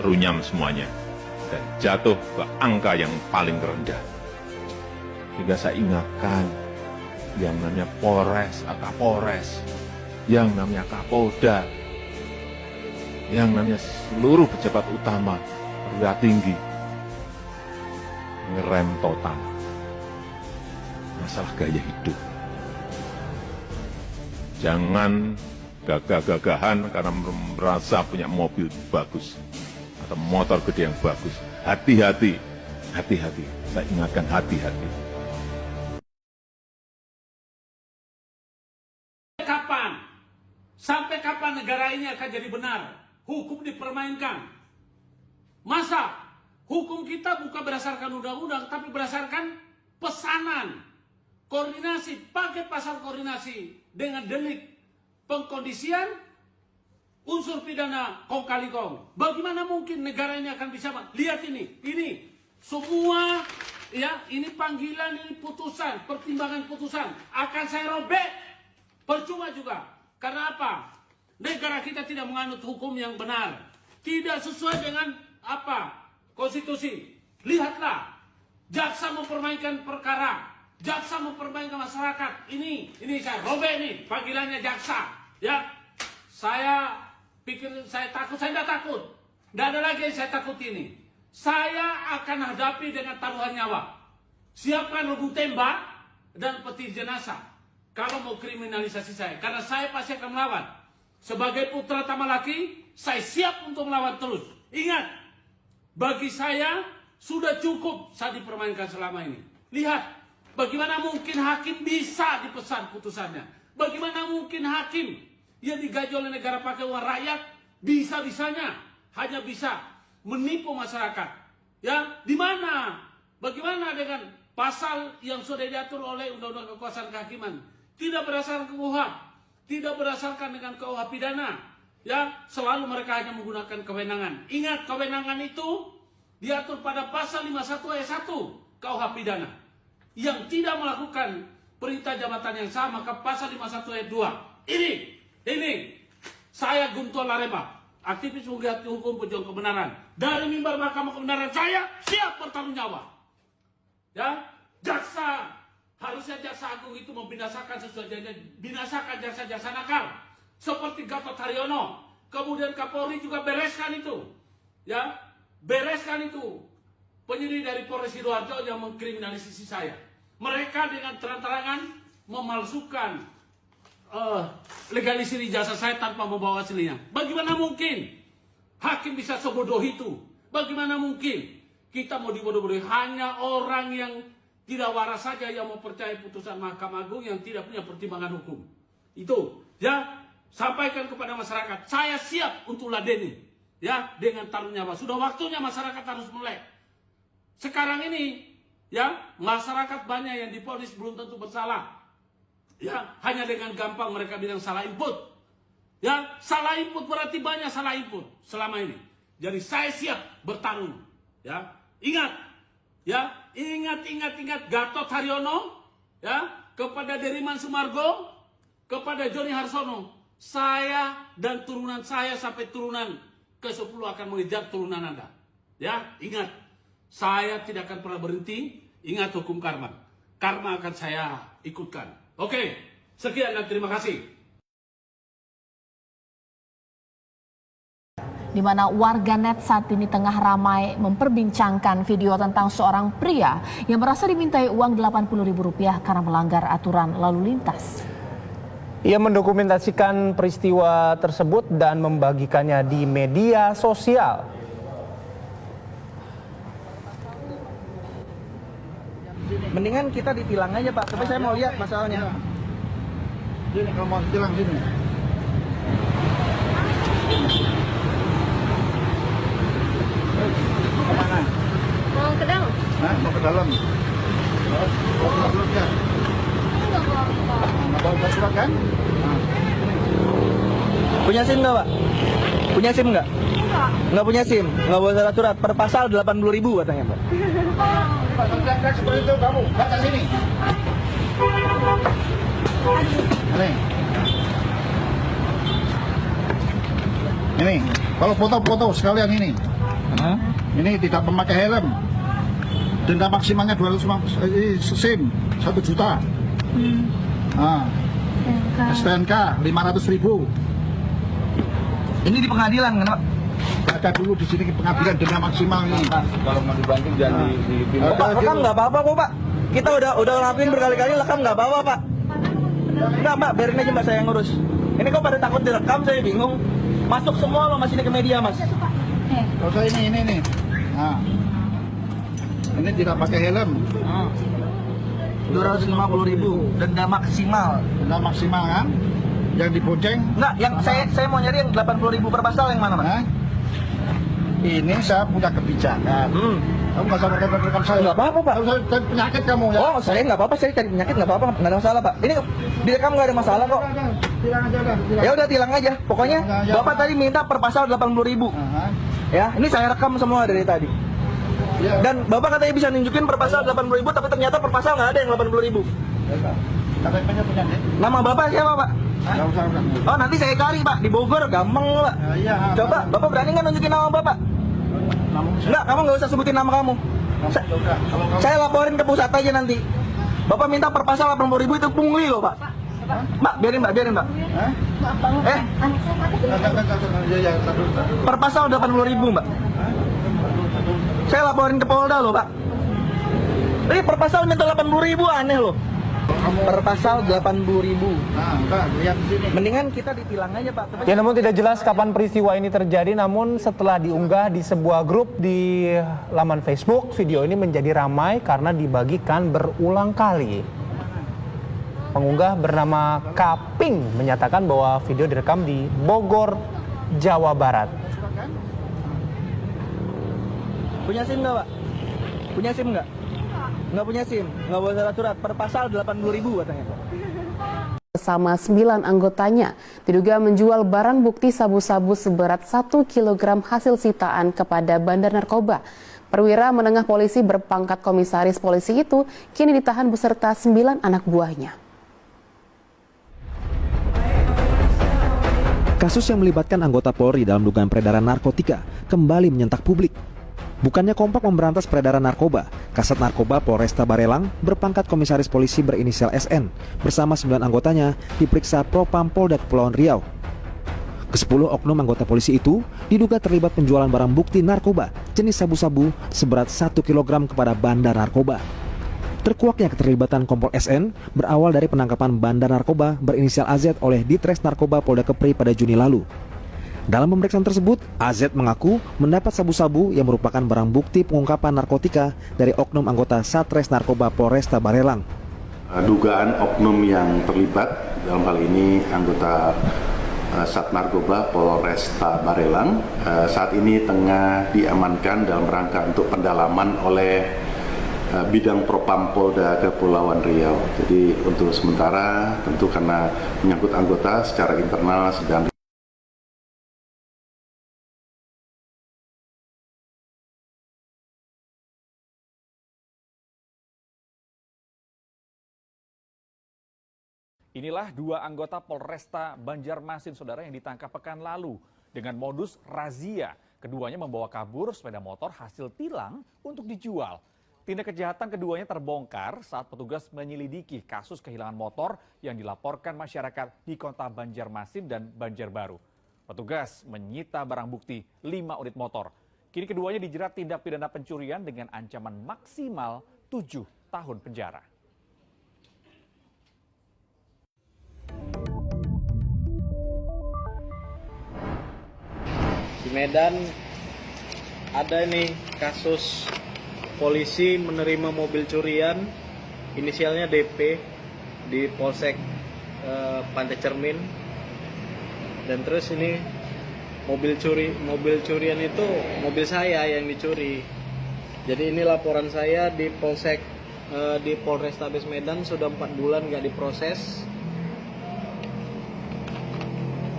runyam semuanya dan jatuh ke angka yang paling rendah. Sehingga saya ingatkan yang namanya Polres, Kapolres, yang namanya Kapolda, yang namanya seluruh pejabat utama, perwira tinggi, ngerem total masalah gaya hidup. Jangan gagah-gagahan karena merasa punya mobil bagus atau motor gede yang bagus. Hati-hati, hati-hati. Saya ingatkan hati-hati. Kapan? Sampai kapan negara ini akan jadi benar? Hukum dipermainkan. Masa hukum kita bukan berdasarkan undang-undang, tapi berdasarkan pesanan. Koordinasi, paket pasal koordinasi dengan delik pengkondisian unsur pidana kong kali kong. Bagaimana mungkin negara ini akan bisa? Lihat ini semua ya, ini panggilan, ini putusan, pertimbangan putusan akan saya robek. Percuma juga. Karena apa? Negara kita tidak menganut hukum yang benar. Tidak sesuai dengan apa? Konstitusi. Lihatlah. Jaksa mempermainkan perkara. Jaksa mempermainkan masyarakat. Ini saya robek nih. Panggilannya jaksa. Ya. Saya pikir saya takut. Saya tidak takut. Tidak ada lagi yang saya takut ini. Saya akan hadapi dengan taruhan nyawa. Siapkan rebut tembak dan peti jenazah. Kalau mau kriminalisasi saya, karena saya pasti akan melawan. Sebagai putra Tamalaki, saya siap untuk melawan terus. Ingat, bagi saya sudah cukup saya dipermainkan selama ini. Lihat, bagaimana mungkin hakim bisa dipesan putusannya. Bagaimana mungkin hakim yang digaji oleh negara pakai uang rakyat bisa-bisanya hanya bisa menipu masyarakat. Ya, di mana? Bagaimana dengan pasal yang sudah diatur oleh Undang-Undang Kekuasaan Kehakiman? Tidak berdasarkan KUHP, tidak berdasarkan dengan KUH pidana. Ya, selalu mereka hanya menggunakan kewenangan. Ingat, kewenangan itu diatur pada pasal 51 ayat 1 KUH pidana. Yang tidak melakukan perintah jabatan yang sama ke pasal 51 ayat 2. Ini saya Guntur Lareba, aktivis penggiat hukum pejuang kebenaran. Dari mimbar Mahkamah Kebenaran saya siap bertanggung jawab. Ya, jaksa, harusnya jaksa agung itu membinasakan sesuai janjinya, binasakan jaksa-jaksa nakal seperti Gatot Haryono. Kemudian Kapolri juga bereskan itu, ya, bereskan itu penyidik dari Polres Sidoarjo yang mengkriminalisasi saya. Mereka dengan terang-terangan memalsukan legalisir ijazah saya tanpa membawa aslinya. Bagaimana mungkin hakim bisa sebodoh itu? Bagaimana mungkin kita mau dibodoh-bodohi? Hanya orang yang tidak waras saja yang mempercayai putusan Mahkamah Agung yang tidak punya pertimbangan hukum. Itu, ya, sampaikan kepada masyarakat. Saya siap untuk ladeni, ya, dengan taruh nyawa. Sudah waktunya masyarakat harus melek. Sekarang ini, ya, masyarakat banyak yang divonis belum tentu bersalah. Ya, hanya dengan gampang mereka bilang salah input. Ya, salah input berarti banyak salah input selama ini. Jadi saya siap bertarung. Ya, ingat. Ya, ingat Gatot Haryono, ya, kepada Deriman Sumargo, kepada Joni Harsono. Saya dan turunan saya sampai turunan ke-10 akan mengejar turunan Anda. Ya, ingat, saya tidak akan pernah berhenti. Ingat hukum karma. Karma akan saya ikutkan. Oke, sekian dan terima kasih. Di mana warganet saat ini tengah ramai memperbincangkan video tentang seorang pria yang merasa dimintai uang Rp80.000 karena melanggar aturan lalu lintas. Ia mendokumentasikan peristiwa tersebut dan membagikannya di media sosial. Mendingan kita ditilang aja Pak, tapi saya mau lihat masalahnya. Sini kalau mau ditilang sini. Kemana? Mau ke dalam? Hah? Mau ke dalam? Mau ke dalam ya? Nggak bawa surat kan? Nah. Punya SIM nggak Pak? Punya SIM nggak? Nggak punya SIM, nggak bawa surat. Per pasal 80.000 katanya Pak. Pak, seperti itu kamu, baca sini. Ini, kalau foto-foto sekalian ini. Ini tidak memakai helm. Denda maksimalnya 250 SIM 1 juta. STNK 500.000. Ini di pengadilan kan, Pak? Ada dulu di sini pengadilan denda maksimal ini. Kalau mau dibanting jangan di Pak, rekam nggak apa-apa kok, Pak. Kita udah ngelakuin berkali-kali, rekam nggak apa-apa, Pak. Enggak, Mbak, biarin aja Mbak saya yang ngurus. Ini kok pada takut direkam, saya bingung. Masuk semua loh Mas ini ke media, Mas. Kalau ini. Nah. Ini tidak pakai helm. 250.000 denda maksimal. Denda maksimal kan? Yang dibonceng. Enggak, yang saya mau nyari yang 80.000 per pasal yang mana, Mas? Nah, ini saya punya kebijakan. Kamu nggak usah rekam saya. Nggak apa-apa, Pak. Kamu cari penyakit kamu ya. Oh, saya nggak apa-apa, saya cari penyakit nggak apa-apa, nggak ada masalah, Pak. Ini direkam nggak ada masalah kok. Tilang aja udah. Ya udah tilang aja. Pokoknya Ya. Bapak tadi minta per pasal 80.000. Ya, ini saya rekam semua dari tadi. Ya. Dan Bapak katanya bisa nunjukin per pasal 80.000, tapi ternyata per pasal nggak ada yang 80.000. KTP-nya penyakit. Nama Bapak siapa, Pak? Nggak usah. Oh, nanti saya cari, Pak. Di Bogor, gampang, Pak. Iya. Coba, Bapak berani nggak nunjukin nama Bapak? Enggak, kamu nggak usah sebutin nama kamu. Saya laporin ke pusat aja nanti. Bapak minta per pasal 80.000 itu pungli loh, Pak. Mbak, biarin, Mbak. Per pasal 80.000, Mbak. Saya laporin ke Polda loh, Pak. Ini per pasal minta 80.000, aneh loh. Per pasal 80.000. Nah, enggak, lihat di sini. Mendingan kita ditilang aja, Pak. Ya, namun tidak jelas kapan peristiwa ini terjadi, namun setelah diunggah di sebuah grup di laman Facebook, video ini menjadi ramai karena dibagikan berulang kali. Pengunggah bernama Kaping menyatakan bahwa video direkam di Bogor, Jawa Barat. Punya SIM nggak, Pak? Punya SIM nggak? Nggak punya SIM, nggak boleh surat. Per pasal 80.000 katanya. Bersama 9 anggotanya diduga menjual barang bukti sabu-sabu seberat 1 kg hasil sitaan kepada bandar narkoba. Perwira menengah polisi berpangkat komisaris polisi itu kini ditahan beserta 9 anak buahnya. Kasus yang melibatkan anggota Polri dalam dugaan peredaran narkotika kembali menyentak publik. Bukannya kompak memberantas peredaran narkoba, Kasat Narkoba Polresta Barelang berpangkat komisaris polisi berinisial SN bersama 9 anggotanya diperiksa Propam Polda Kepulauan Riau. Ke-10 oknum anggota polisi itu diduga terlibat penjualan barang bukti narkoba jenis sabu-sabu seberat 1 kg kepada bandar narkoba. Terkuaknya keterlibatan Kompol SN berawal dari penangkapan bandar narkoba berinisial AZ oleh Ditres Narkoba Polda Kepri pada Juni lalu. Dalam pemeriksaan tersebut, AZ mengaku mendapat sabu-sabu yang merupakan barang bukti pengungkapan narkotika dari oknum anggota Satres Narkoba Polresta Barelang. Dugaan oknum yang terlibat dalam hal ini anggota Sat Narkoba Polresta Barelang saat ini tengah diamankan dalam rangka untuk pendalaman oleh bidang Propam Polda Kepulauan Riau. Jadi untuk sementara tentu karena menyangkut anggota secara internal sedang Inilah 2 anggota Polresta Banjarmasin, saudara, yang ditangkap pekan lalu dengan modus razia. Keduanya membawa kabur sepeda motor hasil tilang untuk dijual. Tindak kejahatan keduanya terbongkar saat petugas menyelidiki kasus kehilangan motor yang dilaporkan masyarakat di kota Banjarmasin dan Banjarbaru. Petugas menyita barang bukti 5 unit motor. Kini keduanya dijerat tindak pidana pencurian dengan ancaman maksimal 7 tahun penjara. Di Medan ada nih kasus polisi menerima mobil curian inisialnya DP di Polsek Pantai Cermin, dan terus ini mobil curian itu mobil saya yang dicuri. Jadi ini laporan saya di Polsek di Polrestabes Medan sudah 4 bulan nggak diproses,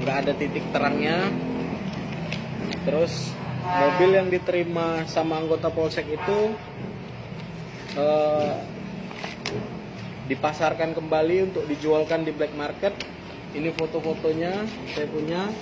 nggak ada titik terangnya. Terus mobil yang diterima sama anggota polsek itu dipasarkan kembali untuk dijualkan di black market. Ini foto-fotonya saya punya.